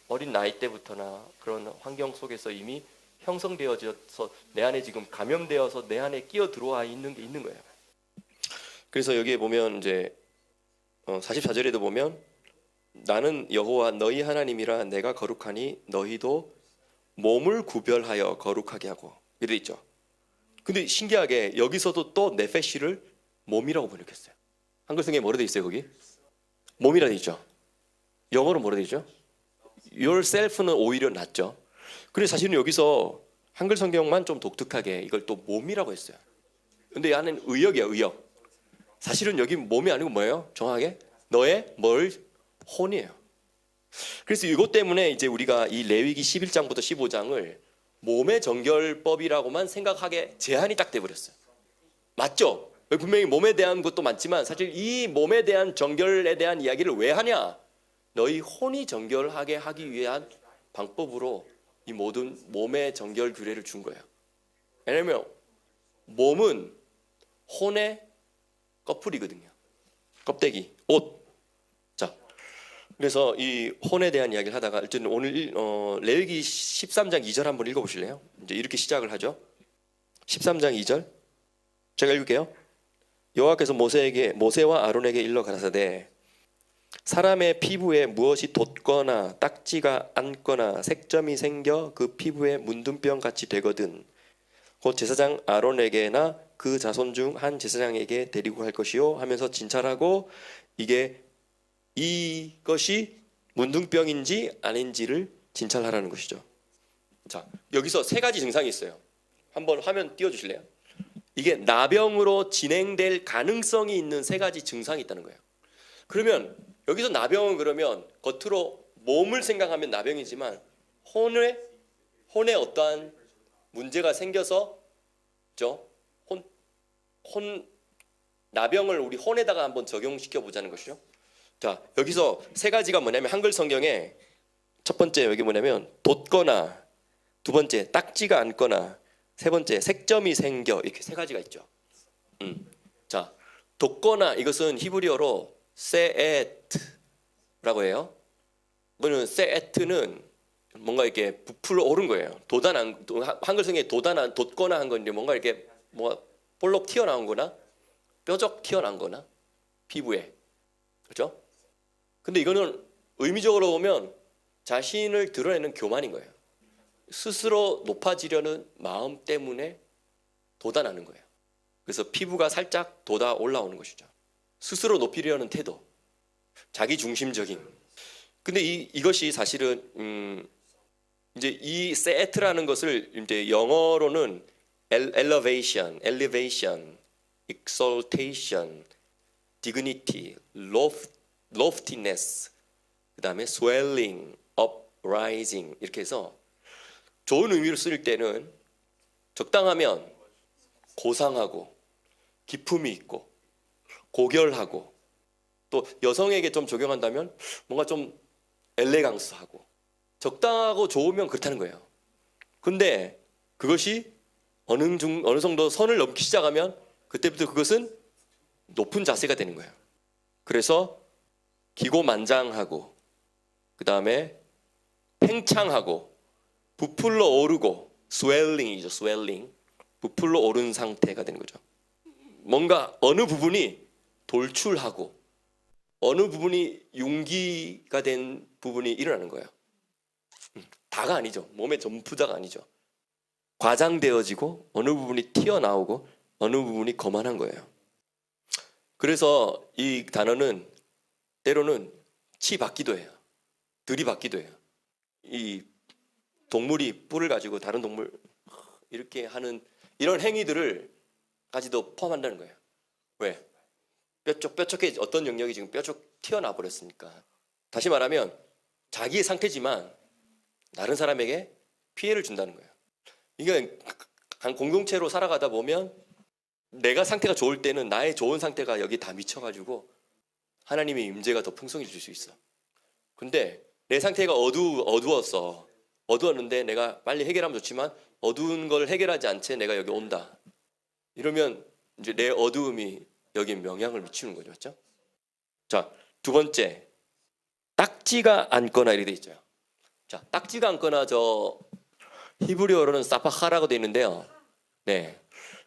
어린 나이 때부터나 그런 환경 속에서 이미 형성되어져서 내 안에 지금 감염되어서 내 안에 끼어 들어와 있는 게 있는 거예요. 그래서 여기에 보면 이제 44절에도 보면 나는 여호와 너희 하나님이라 내가 거룩하니 너희도 몸을 구별하여 거룩하게 하고 이래 있죠. 근데 신기하게 여기서도 또 네페시를 몸이라고 번역했어요. 한글 성경에 뭐라 돼 있어요 거기? 몸이라 돼 있죠. 영어로 뭐라 돼 있죠? yourself는 오히려 낫죠. 근데 사실은 여기서 한글 성경만 좀 독특하게 이걸 또 몸이라고 했어요. 근데 이 안에는 의역이야, 의역. 사실은 여기 몸이 아니고 뭐예요? 정확하게 너의 혼이에요. 그래서 이것 때문에 이제 우리가 이 레위기 11장부터 15장을 몸의 정결법이라고만 생각하게 제한이 딱 돼버렸어요. 맞죠? 분명히 몸에 대한 것도 많지만 사실 이 몸에 대한 정결에 대한 이야기를 왜 하냐? 너희 혼이 정결하게 하기 위한 방법으로 이 모든 몸의 정결 규례를 준 거예요. 왜냐하면 몸은 혼의 꺼풀이거든요. 껍데기, 옷. 자, 그래서 이 혼에 대한 이야기를 하다가 일단 오늘 레위기 13장 2절 한번 읽어보실래요? 이제 이렇게 시작을 하죠. 13장 2절 제가 읽을게요. 여호와께서 모세와 아론에게 일러 가라사대 사람의 피부에 무엇이 돋거나 딱지가 앉거나 색점이 생겨 그 피부에 문둥병 같이 되거든 곧 제사장 아론에게나 그 자손 중 한 제사장에게 데리고 갈 것이요 하면서 진찰하고 이것이 문둥병인지 아닌지를 진찰하라는 것이죠. 자, 여기서 세 가지 증상이 있어요. 한번 화면 띄워주실래요? 이게 나병으로 진행될 가능성이 있는 세 가지 증상이 있다는 거예요. 그러면 여기서 나병은 그러면 겉으로 몸을 생각하면 나병이지만 혼에 어떠한 문제가 생겨서 나병을 우리 혼에다가 한번 적용시켜 보자는 것이죠. 자, 여기서 세 가지가 뭐냐면 한글 성경에 첫 번째 여기 뭐냐면 돋거나, 두 번째 딱지가 앉거나, 세 번째 색점이 생겨, 이렇게 세 가지가 있죠. 자, 돋거나 이것은 히브리어로 세에트라고 해요. 그거는 세에트는 뭔가 이렇게 부풀어 오른 거예요. 한글 성경에 돋거나 한 건데 뭔가 이렇게 뭐 볼록 튀어나온 거나 뾰족 튀어나온 거나 피부에, 그렇죠? 근데 이거는 의미적으로 보면 자신을 드러내는 교만인 거예요. 스스로 높아지려는 마음 때문에 돋아나는 거예요. 그래서 피부가 살짝 돋아 올라오는 것이죠. 스스로 높이려는 태도, 자기 중심적인. 근데 이것이 사실은 이제 이 세트라는 것을 이제 영어로는 elevation, exaltation, dignity, loftiness, 그다음에 swelling, uprising 이렇게 해서 좋은 의미로 쓸 때는 적당하면 고상하고 기품이 있고 고결하고 또 여성에게 좀 적용한다면 뭔가 좀 엘레강스하고 적당하고 좋으면 그렇다는 거예요. 근데 그것이 어느 정도 선을 넘기 시작하면 그때부터 그것은 높은 자세가 되는 거예요. 그래서 기고만장하고 그 다음에 팽창하고 부풀러 오르고 swelling이죠. swelling. 부풀러 오른 상태가 되는 거죠. 뭔가 어느 부분이 돌출하고 어느 부분이 융기가 된 부분이 일어나는 거예요. 다가 아니죠. 몸의 전부자가 아니죠. 과장되어지고 어느 부분이 튀어나오고 어느 부분이 거만한 거예요. 그래서 이 단어는 때로는 치받기도 해요. 들이받기도 해요. 이 동물이 뿔을 가지고 다른 동물 이렇게 하는 이런 행위들을 까지도 포함한다는 거예요. 왜? 뾰족해 어떤 영역이 지금 뾰족 튀어나와 버렸으니까. 다시 말하면 자기의 상태지만 다른 사람에게 피해를 준다는 거예요. 이게 한 공동체로 살아가다 보면 내가 상태가 좋을 때는 나의 좋은 상태가 여기 다 미쳐가지고 하나님의 임재가 더 풍성해질 수 있어. 근데 내 상태가 어두웠는데 내가 빨리 해결하면 좋지만 어두운 걸 해결하지 않은 채 내가 여기 온다. 이러면 이제 내 어두움이 여기에 영향을 미치는 거죠. 맞죠? 자, 두 번째, 딱지가 앉거나 이렇게 돼 있죠. 자, 딱지가 앉거나 저 히브리어로는 사파하라고 돼 있는데요. 네.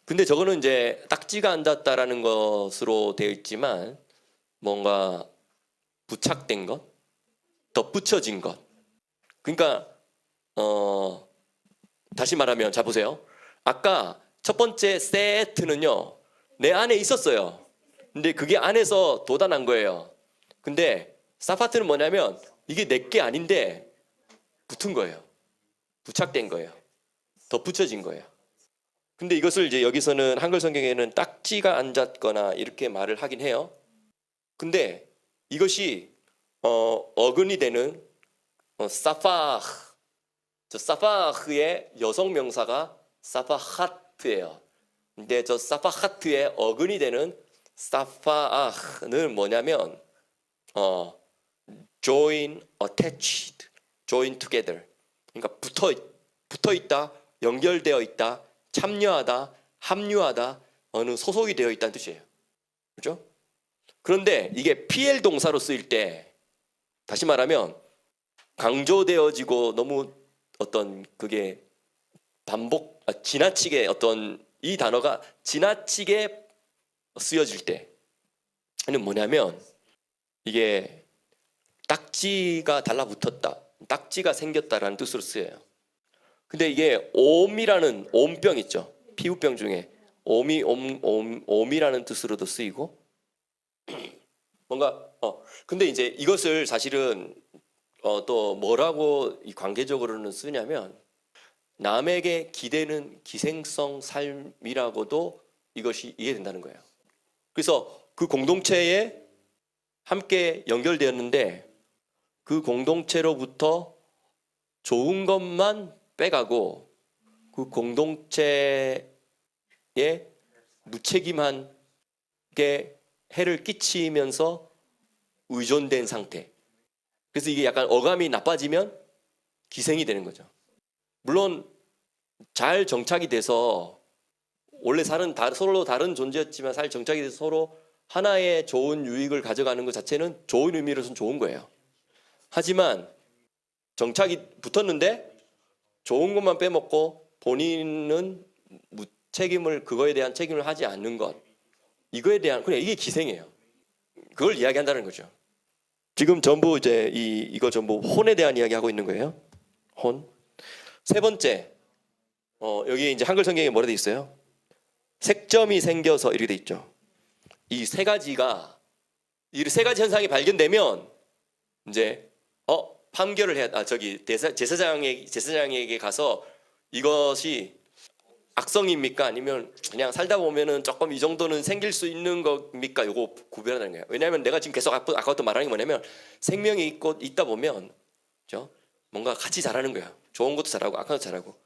근데 저거는 이제 딱지가 앉았다라는 것으로 되어 있지만 뭔가 부착된 것, 덧붙여진 것. 그러니까 다시 말하면 자 보세요. 아까 첫 번째 세트는요. 내 안에 있었어요. 근데 그게 안에서 돋아난 거예요. 근데 사파트는 뭐냐면 이게 내게 아닌데 붙은 거예요. 부착된 거예요. 덧붙여진 거예요. 근데 이것을 이제 여기서는 한글 성경에는 딱지가 앉았거나 이렇게 말을 하긴 해요. 근데 이것이 어근이 되는 사파흐, 저 사파흐의 여성 명사가 사파하트예요. 근데 저 사파하트의 어근이 되는 사파아흐는 뭐냐면 join, attached, join together. 그러니까 붙어 있다, 연결되어 있다, 참여하다, 합류하다, 어느 소속이 되어 있다는 뜻이에요. 그렇죠? 그런데 이게 PL 동사로 쓰일 때 다시 말하면 강조되어지고 너무 어떤 그게 지나치게 어떤 이 단어가 지나치게 쓰여질 때는 뭐냐면 이게 딱지가 달라붙었다, 딱지가 생겼다라는 뜻으로 쓰여요. 근데 이게 옴이라는 옴병 있죠. 피부병 중에 옴이라는 뜻으로도 쓰이고 뭔가 근데 이제 이것을 사실은 또 뭐라고 이 관계적으로는 쓰냐면 남에게 기대는 기생성 삶이라고도 이것이 이해된다는 거예요. 그래서 그 공동체에 함께 연결되었는데 그 공동체로부터 좋은 것만 빼가고 그 공동체에 무책임한 게 해를 끼치면서 의존된 상태. 그래서 이게 약간 어감이 나빠지면 기생이 되는 거죠. 물론 잘 정착이 돼서 원래 서로 다른 존재였지만 잘 정착이 돼서 서로 하나의 좋은 유익을 가져가는 것 자체는 좋은 의미로서는 좋은 거예요. 하지만 정착이 붙었는데 좋은 것만 빼먹고 본인은 그거에 대한 책임을 하지 않는 것, 이거에 대한 그냥 이게 기생이에요. 그걸 이야기한다는 거죠. 지금 전부 이제 이거 전부 혼에 대한 이야기 하고 있는 거예요. 혼. 세 번째, 여기 이제 한글 성경에 뭐라 돼 있어요? 색점이 생겨서 이렇게 돼 있죠. 이 세 가지가 이 세 가지 현상이 발견되면 이제 판결을 해야 제사장에게 가서 이것이 악성입니까? 아니면 그냥 살다 보면은 조금 이 정도는 생길 수 있는 겁니까? 이거 구별하는 거예요. 왜냐하면 내가 지금 계속 아까부터 말하는 게 뭐냐면 생명이 있다 보면 그렇죠? 뭔가 같이 자라는 거야. 좋은 것도 잘하고 악한 것도 잘하고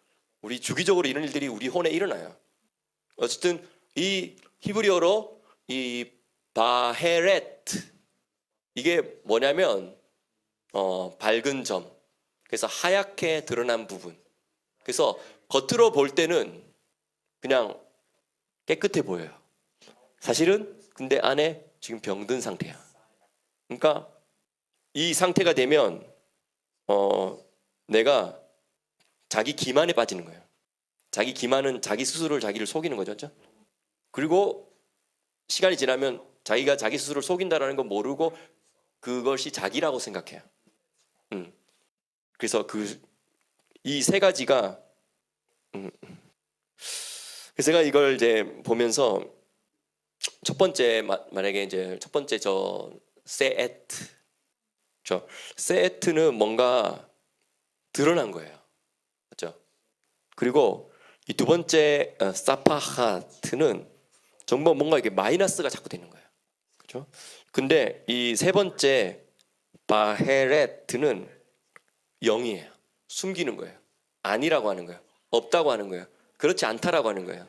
우리 주기적으로 이런 일들이 우리 혼에 일어나요. 어쨌든 이 히브리어로 이 바헤레트 이게 뭐냐면 밝은 점, 그래서 하얗게 드러난 부분. 그래서 겉으로 볼 때는 그냥 깨끗해 보여요. 사실은 근데 안에 지금 병든 상태야. 그러니까 이 상태가 되면 내가 자기 기만에 빠지는 거예요. 자기 기만은 자기 스스로를 자기를 속이는 거죠. 그렇죠? 그리고 시간이 지나면 자기가 자기 스스로를 속인다라는 걸 모르고 그것이 자기라고 생각해요. 그래서 이 세 가지가 그래서 제가 이걸 이제 보면서 첫 번째 만약에 이제 첫 번째 세에트는 뭔가 드러난 거예요. 그렇죠? 그리고 이 두 번째 사파하트는 정말 뭔가 이게 마이너스가 자꾸 되는 거예요. 그렇죠? 근데 이 세 번째 바헤레트는 0이에요. 숨기는 거예요. 아니라고 하는 거예요. 없다고 하는 거예요. 그렇지 않다라고 하는 거예요.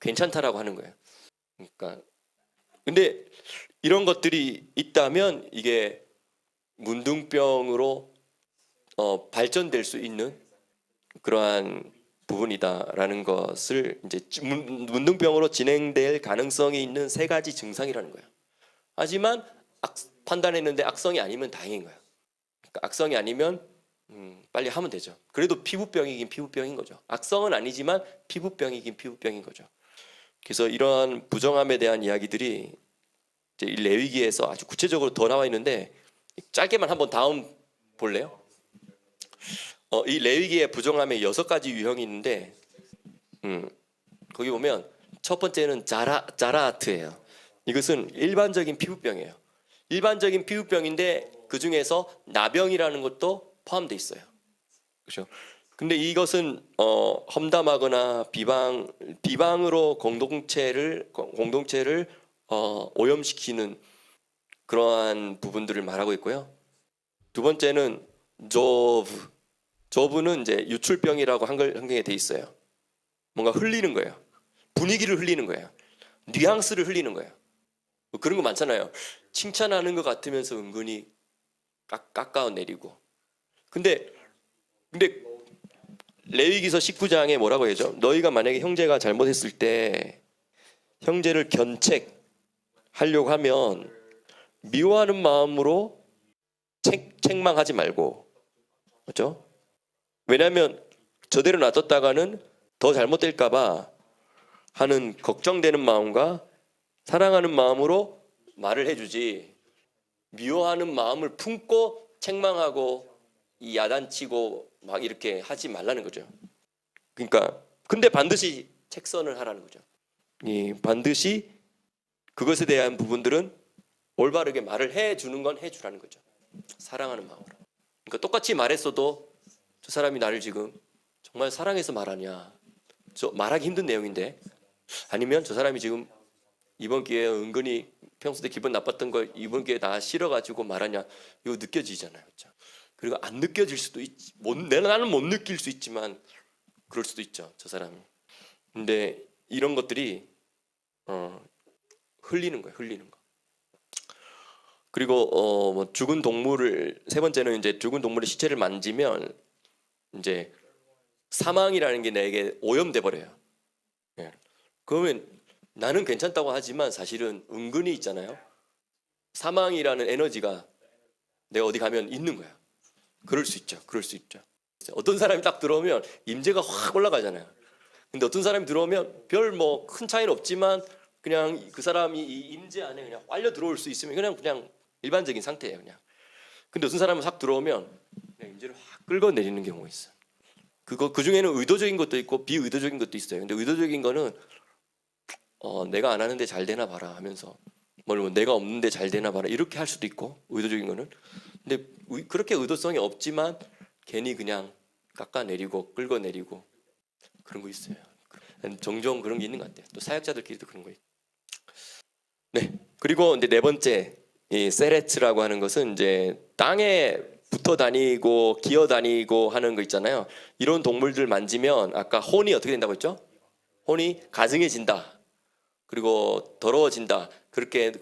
괜찮다라고 하는 거예요. 그러니까 근데 이런 것들이 있다면 이게 문둥병으로 발전될 수 있는 그러한 부분이다라는 것을 이제 문둥병으로 진행될 가능성이 있는 세 가지 증상이라는 거예요. 하지만 판단했는데 악성이 아니면 다행인 거예요. 그러니까 악성이 아니면 빨리 하면 되죠. 그래도 피부병이긴 피부병인 거죠. 악성은 아니지만 피부병이긴 피부병인 거죠. 그래서 이러한 부정함에 대한 이야기들이 이제 이 레위기에서 아주 구체적으로 더 나와 있는데 짧게만 한번 다음 볼래요? 이 레위기의 부정함의 6가지 유형이 있는데 거기 보면 첫 번째는 자라아트예요. 이것은 일반적인 피부병이에요. 일반적인 피부병인데 그 중에서 나병이라는 것도 포함되어 있어요. 그렇죠? 근데 이것은 험담하거나 비방으로 공동체를 오염시키는 그러한 부분들을 말하고 있고요. 두 번째는 조브는 이제 유출병이라고 한글에 돼 있어요. 뭔가 흘리는 거예요. 분위기를 흘리는 거예요. 뉘앙스를 흘리는 거예요. 뭐 그런 거 많잖아요. 칭찬하는 것 같으면서 은근히 깎아내리고. 근데 레위기서 19장에 뭐라고 해야죠? 너희가 만약에 형제가 잘못했을 때 형제를 견책하려고 하면 미워하는 마음으로 책망하지 말고, 그렇죠? 왜냐하면 저대로 놔뒀다가는 더 잘못될까봐 하는 걱정되는 마음과 사랑하는 마음으로 말을 해주지, 미워하는 마음을 품고 책망하고 야단치고 막 이렇게 하지 말라는 거죠. 그러니까 근데 반드시 책선을 하라는 거죠. 반드시 그것에 대한 부분들은 올바르게 말을 해주는 건 해주라는 거죠. 사랑하는 마음으로. 그러니까 똑같이 말했어도 저 사람이 나를 지금 정말 사랑해서 말하냐, 저 말하기 힘든 내용인데, 아니면 저 사람이 지금 이번 기회에 은근히 평소 때 기분 나빴던 걸 이번 기회에 다 싫어가지고 말하냐, 이거 느껴지잖아요. 그렇죠? 그리고 안 느껴질 수도 있지. 나는 못 느낄 수 있지만 그럴 수도 있죠, 저 사람이. 근데 이런 것들이 흘리는 거예요, 흘리는 거. 그리고 뭐 죽은 동물을, 세 번째는 이제 죽은 동물의 시체를 만지면 이제 사망이라는 게 내게 오염돼 버려요. 예. 그러면 나는 괜찮다고 하지만 사실은 은근히 있잖아요. 사망이라는 에너지가 내가 어디 가면 있는 거야. 그럴 수 있죠. 그럴 수 있죠. 어떤 사람이 딱 들어오면 임재가 확 올라가잖아요. 근데 어떤 사람이 들어오면 별 뭐 큰 차이는 없지만 그냥 그 사람이 이 임재 안에 그냥 빨려 들어올 수 있으면 그냥 일반적인 상태예요, 그냥. 근데 어떤 사람은 싹 들어오면 그냥 임재를 확 끌어내리는 경우가 있어요. 그 중에는 의도적인 것도 있고 비의도적인 것도 있어요. 근데 의도적인 거는 내가 안 하는데 잘 되나 봐라 하면서, 뭐 내가 없는데 잘 되나 봐라 이렇게 할 수도 있고, 의도적인 거는. 근데 그렇게 의도성이 없지만 괜히 그냥 깎아내리고 끌어내리고 그런 거 있어요. 종종 그런 게 있는 것 같아요. 또 사역자들끼리도 그런 거 있고. 네. 그리고 이제 네 번째, 이 세레츠라고 하는 것은 이제 땅에 붙어 다니고 기어 다니고 하는 거 있잖아요. 이런 동물들 만지면 아까 혼이 어떻게 된다고 했죠? 혼이 가증해진다. 그리고 더러워진다. 그렇게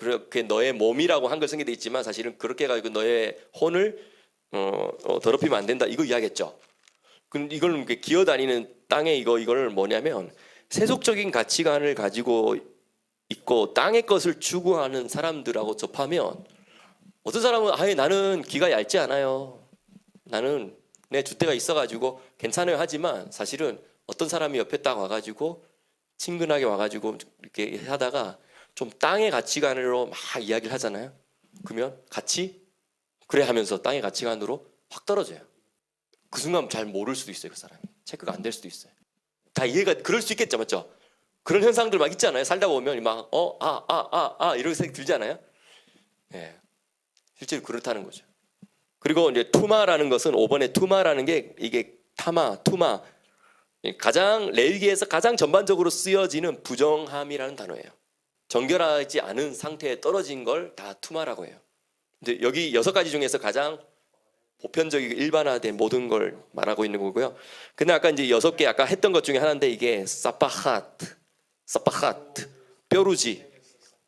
너의 몸이라고 한글 성경에 돼 있지만 사실은 그렇게 해가지고 너의 혼을 더럽히면 안 된다. 이거 이야기했죠. 그럼 이걸 기어다니는 땅에 이걸 뭐냐면 세속적인 가치관을 가지고 있고 땅의 것을 추구하는 사람들하고 접하면, 어떤 사람은 아예 나는 기가 얇지 않아요. 나는 내 줏대가 있어가지고 괜찮아요 하지만 사실은 어떤 사람이 옆에 딱 와가지고 친근하게 와가지고 이렇게 하다가 좀 땅의 가치관으로 막 이야기를 하잖아요. 그러면 같이 그래 하면서 땅의 가치관으로 확 떨어져요. 그 순간 잘 모를 수도 있어요. 그 사람이 체크가 안 될 수도 있어요. 다 이해가, 그럴 수 있겠죠, 맞죠? 그런 현상들 막 있잖아요. 살다 보면 막 이런 생각 들지 않아요? 네. 실제로 그렇다는 거죠. 그리고 이제 투마라는 것은 5번에 투마라는 게 이게 투마 가장 레위기에서 가장 전반적으로 쓰여지는 부정함이라는 단어예요. 정결하지 않은 상태에 떨어진 걸 다 투마라고 해요. 근데 여기 6가지 중에서 가장 보편적이고 일반화된 모든 걸 말하고 있는 거고요. 근데 아까 이제 6개 아까 했던 것 중에 하나인데 이게 사파하트, 뾰루지,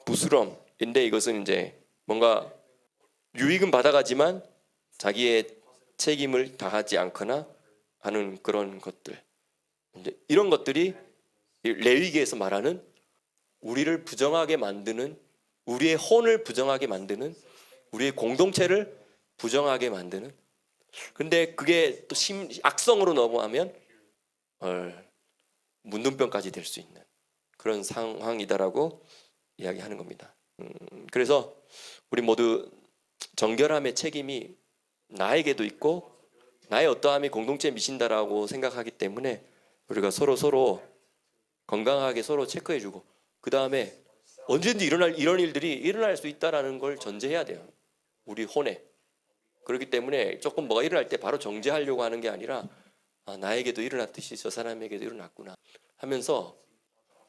부스럼인데 이것은 이제 뭔가 유익은 받아가지만 자기의 책임을 다하지 않거나 하는 그런 것들. 이제 이런 것들이 레위기에서 말하는 우리를 부정하게 만드는, 우리의 혼을 부정하게 만드는, 우리의 공동체를 부정하게 만드는. 근데 그게 또 악성으로 넘어가면 문둥병까지 될 수 있는 그런 상황이다라고 이야기하는 겁니다. 그래서 우리 모두 정결함의 책임이 나에게도 있고 나의 어떠함이 공동체에 미친다라고 생각하기 때문에 우리가 서로 건강하게 서로 체크해주고, 그 다음에 언제든지 이런 일들이 일어날 수 있다라는 걸 전제해야 돼요. 우리 혼에. 그렇기 때문에 조금 뭐가 일어날 때 바로 정죄하려고 하는 게 아니라 나에게도 일어났듯이 저 사람에게도 일어났구나 하면서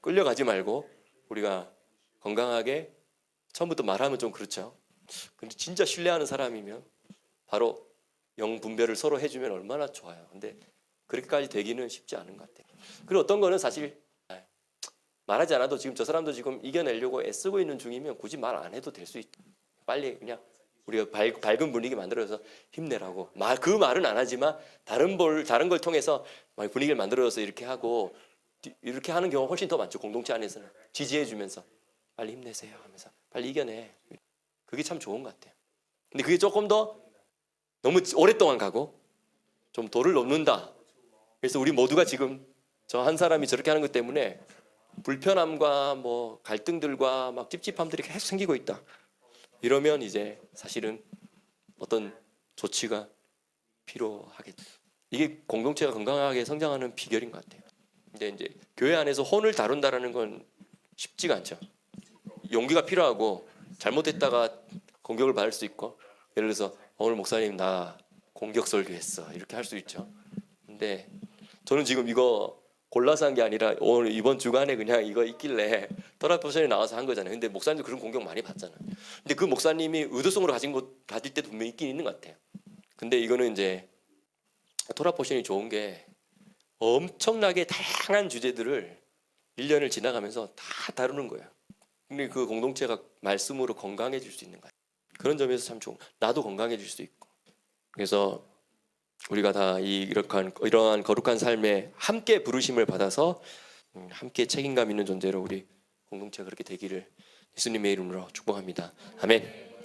끌려가지 말고 우리가 건강하게, 처음부터 말하면 좀 그렇죠. 근데 진짜 신뢰하는 사람이면 바로 영분별을 서로 해주면 얼마나 좋아요. 근데 그렇게까지 되기는 쉽지 않은 것 같아요. 그리고 어떤 거는 사실 말하지 않아도 지금 저 사람도 지금 이겨내려고 애쓰고 있는 중이면 굳이 말 안 해도 될 수 있다. 빨리 그냥 우리가 밝은 분위기 만들어서 힘내라고. 그 말은 안 하지만 다른 걸 통해서 분위기를 만들어서 이렇게 하고, 이렇게 하는 경우가 훨씬 더 많죠. 공동체 안에서는 지지해주면서 빨리 힘내세요 하면서 빨리 이겨내. 그게 참 좋은 것 같아요. 근데 그게 조금 더 너무 오랫동안 가고 좀 도를 넘는다. 그래서 우리 모두가 지금 저 한 사람이 저렇게 하는 것 때문에 불편함과 뭐 갈등들과 막 찝찝함들이 계속 생기고 있다. 이러면 이제 사실은 어떤 조치가 필요하겠죠. 이게 공동체가 건강하게 성장하는 비결인 것 같아요. 근데 이제 교회 안에서 혼을 다룬다라는 건 쉽지가 않죠. 용기가 필요하고 잘못했다가 공격을 받을 수 있고, 예를 들어서 오늘 목사님 나 공격 설교했어 이렇게 할 수 있죠. 근데 저는 지금 이거 골라서 한 게 아니라 오늘 이번 주간에 그냥 이거 있길래 터라포션에 나와서 한 거잖아요. 근데 목사님도 그런 공격 많이 받잖아요. 근데 그 목사님이 의도성으로 가질 때도 분명히 있긴 있는 것 같아요. 근데 이거는 이제 토라포션이 좋은 게 엄청나게 다양한 주제들을 1년을 지나가면서 다 다루는 거예요. 근데 그 공동체가 말씀으로 건강해질 수 있는 거예요. 그런 점에서 참 좋은, 나도 건강해질 수 있고. 그래서 우리가 다 이러한 거룩한 삶에 함께 부르심을 받아서 함께 책임감 있는 존재로 우리 공동체가 그렇게 되기를 예수님의 이름으로 축복합니다. 아멘.